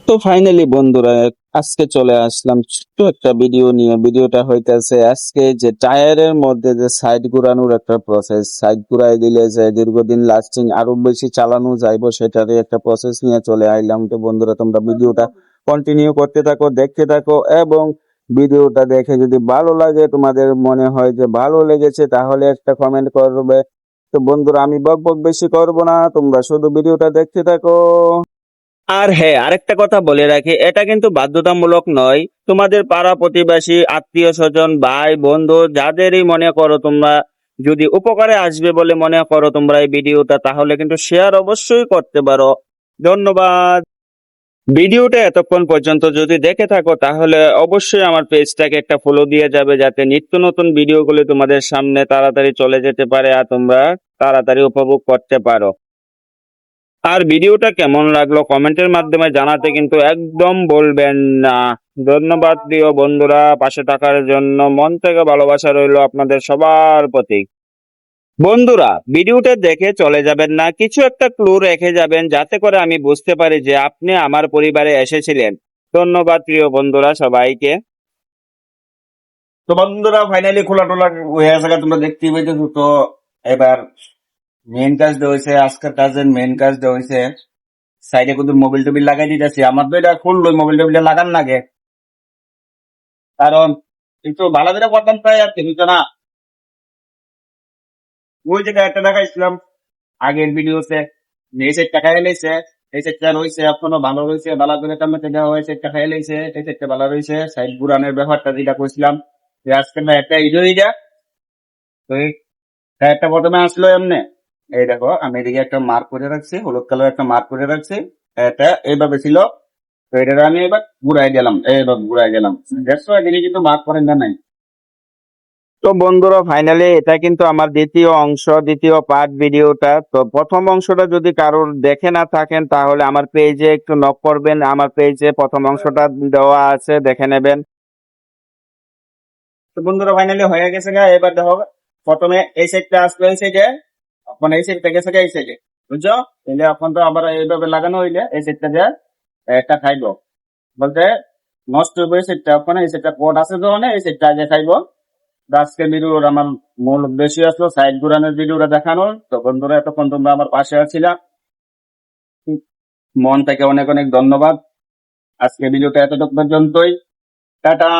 তো ফাইনালি বন্ধুরা, আজকে চলে আসলাম ছোট্ট একটা ভিডিও নিয়ে। ভিডিওটা হইতেছে আজকে যে টায়ারের মধ্যে যে সাইড ঘুরানোর একটা প্রসেস, সাইড ঘুরাই দিলে যে দীর্ঘদিন লাস্টিং আরো বেশি চালানো যাইবো সেটারই একটা প্রসেস নিয়ে চলে আইলাম। তো বন্ধুরা, তোমরা ভিডিওটা কন্টিনিউ করতে থাকো, দেখতে থাকো, এবং ভিডিওটা দেখে যদি ভালো লাগে, তোমাদের মনে হয় যে ভালো লেগেছে, তাহলে একটা কমেন্ট করবে। তো বন্ধুরা, আমি বক বক বেশি করবো না, তোমরা শুধু ভিডিওটা দেখতে থাকো। আর হ্যাঁ, আরেকটা কথা বলে রাখি, এটা কিন্তু বাধ্যতামূলক নয়। তোমাদের পাড়া প্রতিবেশী, আত্মীয় স্বজন, ভাই বন্ধু যাদেরই মনে করো তোমরা, যদি উপকারে আসবে বলে মনে করো তোমরা এই ভিডিওটা, তাহলে কিন্তু শেয়ার অবশ্যই করতে পারো। ধন্যবাদ। ভিডিওটা এতক্ষণ পর্যন্ত যদি দেখে থাকো, তাহলে অবশ্যই আমার পেজটাকে একটা ফলো দিয়ে যাবে, যাতে নিত্য নতুন ভিডিওগুলো তোমাদের সামনে তাড়াতাড়ি চলে যেতে পারে আর তোমরা তাড়াতাড়ি উপভোগ করতে পারো। আর ভিডিওটা কেমন লাগলো কমেন্টের মাধ্যমে জানাতে কিন্তু একদম বলবেন না। ধন্যবাদ প্রিয় বন্ধুরা, পাশে থাকার জন্য মন থেকে ভালোবাসা রইলো আপনাদের সবার প্রতি। বন্ধুরা, ভিডিওটা দেখে চলে যাবেন না, কিছু একটা ক্লু রেখে যাবেন, যাতে করে আমি বুঝতে পারি যে আপনি আমার পরিবারে এসেছিলেন। ধন্যবাদ প্রিয় বন্ধুরা সবাইকে। তো বন্ধুরা, ফাইনালি খোলা টোলা হয়ে গেছে, তোমরা দেখতেই পাইতেছো। তো এবার মেন কাজ দেওয়া হয়েছে, আজকের কাজের মেন কাজ দেওয়া হয়েছে সাইডে কিন্তু মোবাইল টোবিল লাগাই দিতেছি। আমার তো এটা খুললো মোবাইল টোবিল লাগান লাগে, কারণ একটু ভালো করে করতাম তাই আর কিছু না। ওই জায়গায় একটা দেখাইছিলাম আগের ভিডিওতে, এই সেটটা খাই লাইছে, এই সেটটা রয়েছে এখনো ভালো রয়েছে, ভালো করে টামাতে দেওয়া হয়েছে, সেটটা খাই লাইছে, এই সেটটা ভালো রয়েছে। সাইড ঘুরানোর ব্যাপারটা যেটা কইছিলাম যে আজকে না একটা ইডো যা, তো এই টায়ারটা প্রথমে আসলো এমনি। এই দেখো, আমি এদিকে একটা মার্ক করে রাখছি, হলুদ কালার একটা মার্ক করে রাখছি। এটা এইভাবে ছিল, তো এটা আমি এবার ঘুরাই গেলাম, এইভাবে ঘুরাই গেলাম। দেখছো, এদিকে কিন্তু মার্ক করেন না নাই। তো বন্ধুরা, ফাইনালি এটা কিন্তু আমার দ্বিতীয় অংশ, দ্বিতীয় পার্ট ভিডিওটা। তো প্রথম অংশটা যদি কারোর দেখে না থাকেন, তাহলে আমার পেজে একটু নক করবেন, আমার পেজে প্রথম অংশটা দেওয়া আছে, দেখে নেবেন। তো বন্ধুরা, ফাইনালি হয়ে গেছে গা। এবার দেখো, প্রথমে এই সাইডটা আসলো, এই সাইডে, এখন এই সাইডটা গেছে গা এই সাইডে, বুঝছো? তাহলে এখন তো আবার এইভাবে লাগানো হইলে এই সাইডটা যে একটা খাইবো, বলতে নষ্ট হইব এই সাইডটা। ওখানে এই সাইডটা পট আছে যখন এই সাইডটা আগে খাইবো। তো আজকে ভিডিওর আমার মূল উদ্দেশ্য আসলো সাইড ঘুরানোর ভিডিওটা দেখানোর। তো বন্ধুরা, এতক্ষণ তোমরা আমার পাশে আছিলা, মন থেকে অনেক অনেক ধন্যবাদ। আজকে ভিডিওটা এতটুকু পর্যন্তই। টাটা।